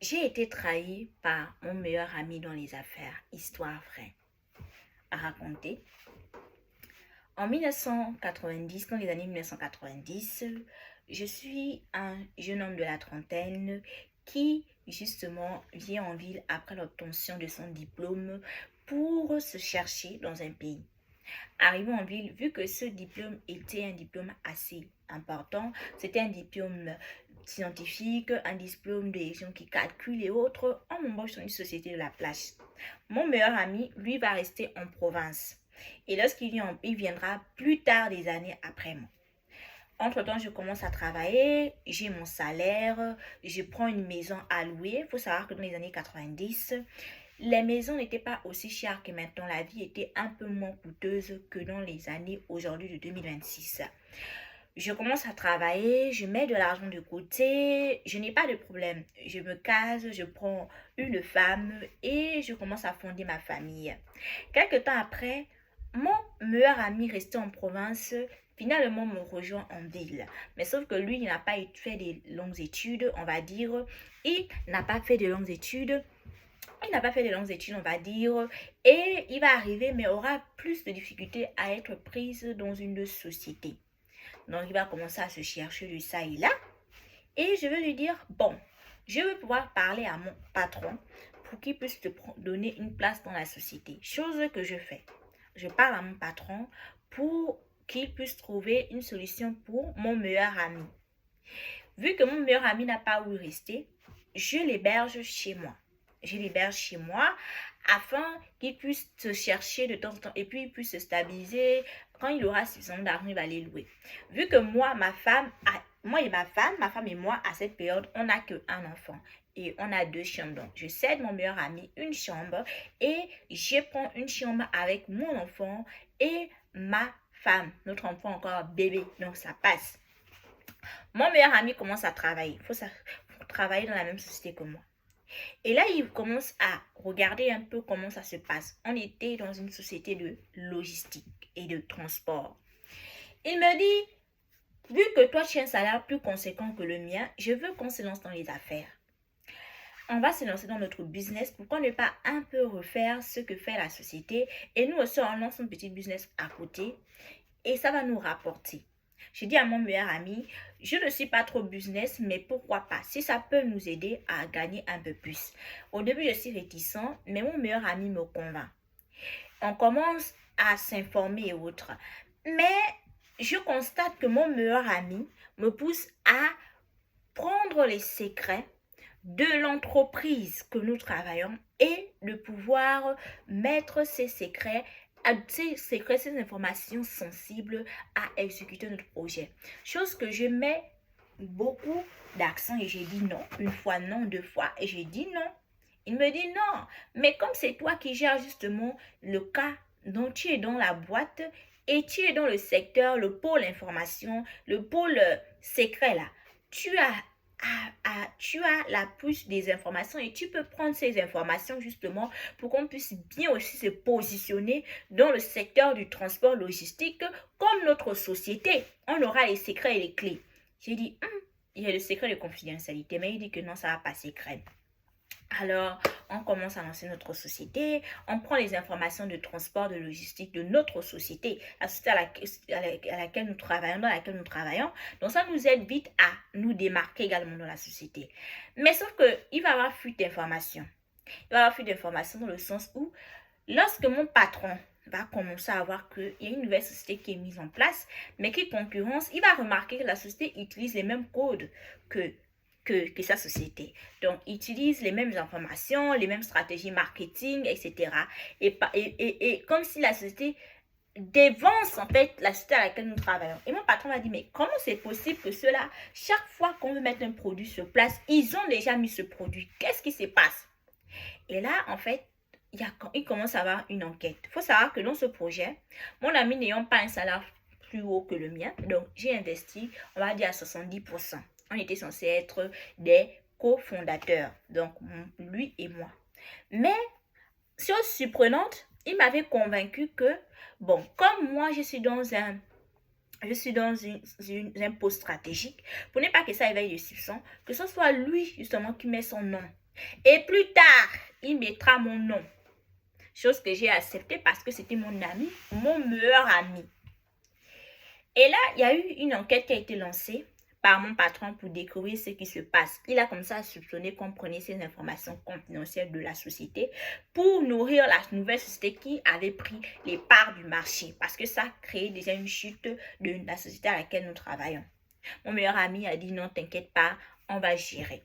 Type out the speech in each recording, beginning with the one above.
J'ai été trahie par mon meilleur ami dans les affaires. Histoire vraie à raconter. En 1990, dans les années 1990, je suis un jeune homme de la trentaine qui, justement, vient en ville après l'obtention de son diplôme pour se chercher dans un pays. Arrivé en ville, vu que ce diplôme était un diplôme assez important, c'était un diplôme scientifique, un diplôme de gens qui calculent et autres, on m'embauche dans une société de la place. Mon meilleur ami, lui, va rester en province. Et il viendra plus tard des années après moi. Entre-temps, je commence à travailler, j'ai mon salaire, je prends une maison à louer. Il faut savoir que dans les années 90, les maisons n'étaient pas aussi chères que maintenant. La vie était un peu moins coûteuse que dans les années aujourd'hui de 2026. Je commence à travailler, je mets de l'argent de côté, je n'ai pas de problème. Je me case, je prends une femme et je commence à fonder ma famille. Quelque temps après, mon meilleur ami resté en province finalement me rejoint en ville. Mais sauf que lui, il n'a pas fait des longues études, on va dire. Il n'a pas fait de longues études. Il n'a pas fait de longues études, on va dire, et il va arriver, mais aura plus de difficultés à être prise dans une société. Donc, il va commencer à se chercher de ça et là. Et je vais lui dire, bon, je veux pouvoir parler à mon patron pour qu'il puisse te donner une place dans la société. Chose que je fais. Je parle à mon patron pour qu'il puisse trouver une solution pour mon meilleur ami. Vu que mon meilleur ami n'a pas où rester, je l'héberge chez moi. Je l'héberge chez moi afin qu'il puisse se chercher de temps en temps et puis il puisse se stabiliser. Quand il aura suffisamment d'argent, il va les louer. Vu que moi et ma femme et moi, à cette période, on n'a qu'un enfant. Et on a deux chambres. Donc, je cède mon meilleur ami une chambre et je prends une chambre avec mon enfant et ma femme. Notre enfant encore bébé. Donc, ça passe. Mon meilleur ami commence à travailler. Il faut travailler dans la même société que moi. Et là, il commence à regarder un peu comment ça se passe. On était dans une société de logistique et de transport. Il me dit, vu que toi, tu as un salaire plus conséquent que le mien, je veux qu'on se lance dans les affaires. On va se lancer dans notre business. Pourquoi ne pas un peu refaire ce que fait la société? Et nous aussi, on lance un petit business à côté et ça va nous rapporter. J'ai dit à mon meilleur ami, je ne suis pas trop business, mais pourquoi pas, si ça peut nous aider à gagner un peu plus. Au début, je suis réticent, mais mon meilleur ami me convainc. On commence à s'informer et autres. Mais je constate que mon meilleur ami me pousse à prendre les secrets de l'entreprise que nous travaillons et de pouvoir mettre ces secrets, ces informations sensibles à exécuter notre projet. Chose que je mets beaucoup d'accent et j'ai dit non, une fois non, deux fois et j'ai dit non. Il me dit non, mais comme c'est toi qui gères justement le cas dont tu es dans la boîte et tu es dans le secteur, le pôle information, le pôle secret là, tu as la puce des informations et tu peux prendre ces informations justement pour qu'on puisse bien aussi se positionner dans le secteur du transport logistique comme notre société. On aura les secrets et les clés. J'ai dit, il y a le secret de confidentialité, mais il dit que non, ça va pas secret. Alors, on commence à lancer notre société, on prend les informations de transport, de logistique de notre société, la société à laquelle nous travaillons, dans laquelle nous travaillons. Donc, ça nous aide vite à nous démarquer également dans la société. Mais sauf qu'il va y avoir fuite d'informations. Il va y avoir fuite d'informations dans le sens où, lorsque mon patron va commencer à voir qu'il y a une nouvelle société qui est mise en place, mais qui concurrence, il va remarquer que la société utilise les mêmes codes que sa société. Donc, utilise les mêmes informations, les mêmes stratégies marketing, etc. Et comme si la société dévance en fait la société à laquelle nous travaillons. Et mon patron m'a dit, mais comment c'est possible que cela, chaque fois qu'on veut mettre un produit sur place, ils ont déjà mis ce produit. Qu'est-ce qui se passe? Et là, en fait, il commence à avoir une enquête. Il faut savoir que dans ce projet, mon ami n'ayant pas un salaire plus haut que le mien, donc j'ai investi, on va dire à 70%. On était censé être des cofondateurs, donc lui et moi. Mais, chose surprenante, il m'avait convaincu que, bon, comme moi je suis dans un poste stratégique, pour ne pas que ça éveille le soupçon, que ce soit lui justement qui met son nom Et plus tard, il mettra mon nom. Chose que j'ai acceptée parce que c'était mon ami, mon meilleur ami. Et là, il y a eu une enquête qui a été lancée par mon patron pour découvrir ce qui se passe. Il a commencé à soupçonner qu'on prenait ces informations confidentielles de la société pour nourrir la nouvelle société qui avait pris les parts du marché. Parce que ça a créé déjà une chute de la société à laquelle nous travaillons. Mon meilleur ami a dit non, t'inquiète pas, on va gérer.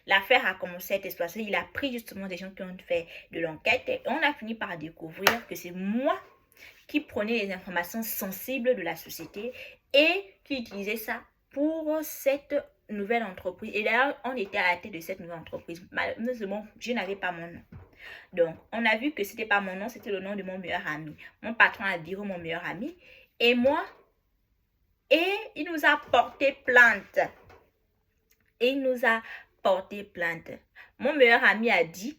L'affaire a commencé à être exploitée. Il a pris justement des gens qui ont fait de l'enquête et on a fini par découvrir que c'est moi qui prenais les informations sensibles de la société et qui utilisait ça pour cette nouvelle entreprise. Et d'ailleurs, on était à la tête de cette nouvelle entreprise. Malheureusement, je n'avais pas mon nom. Donc, on a vu que ce n'était pas mon nom, c'était le nom de mon meilleur ami. Mon patron a viré mon meilleur ami et moi, et il nous a porté plainte. Mon meilleur ami a dit,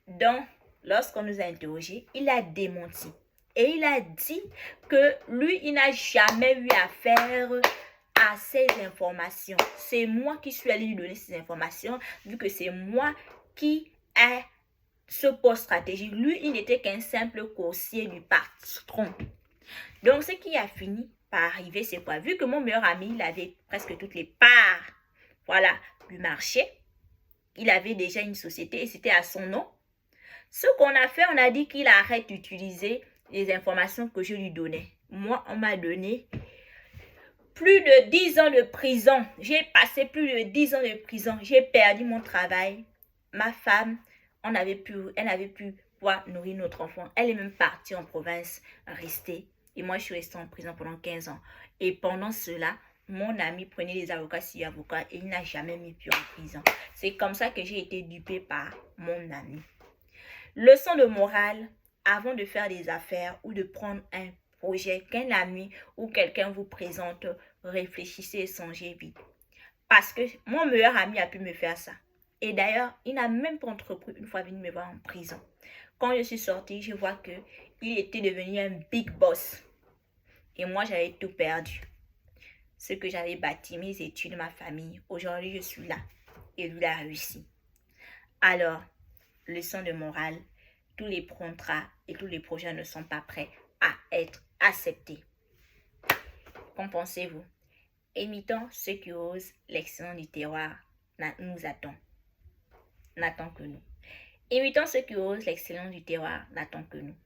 donc, lorsqu'on nous a interrogés, il a démenti. Et il a dit que lui, il n'a jamais eu affaire à ces informations. C'est moi qui suis allée lui donner ces informations, vu que c'est moi qui ai ce poste stratégique. Lui, il n'était qu'un simple coursier du patron. Donc, ce qui a fini par arriver, c'est quoi? Vu que mon meilleur ami, il avait presque toutes les parts, voilà, du marché. Il avait déjà une société et c'était à son nom. Ce qu'on a fait, on a dit qu'il arrête d'utiliser les informations que je lui donnais. Moi, on m'a donné plus de 10 ans de prison. J'ai passé plus de 10 ans de prison. J'ai perdu mon travail. Ma femme, elle n'avait plus pouvoir nourrir notre enfant. Elle est même partie en province, restée. Et moi, je suis restée en prison pendant 15 ans. Et pendant cela, mon ami prenait les avocats, 6 avocats, et il n'a jamais mis pied en prison. C'est comme ça que j'ai été dupée par mon ami. Leçon de morale, avant de faire des affaires ou de prendre un projet qu'un ami ou quelqu'un vous présente, réfléchissez et songez vite. Parce que mon meilleur ami a pu me faire ça. Et d'ailleurs, il n'a même pas entrepris une fois venu me voir en prison. Quand je suis sortie, je vois qu'il était devenu un big boss. Et moi, j'avais tout perdu. Ce que j'avais bâti, mes études, ma famille. Aujourd'hui, je suis là. Et lui a réussi. Alors, leçon de morale, tous les contrats et tous les projets ne sont pas prêts à être acceptés. Qu'en pensez-vous? Imitons ceux qui osent, l'excellence du terroir nous attend. N'attend que nous. Imitons ceux qui osent, l'excellence du terroir n'attend que nous.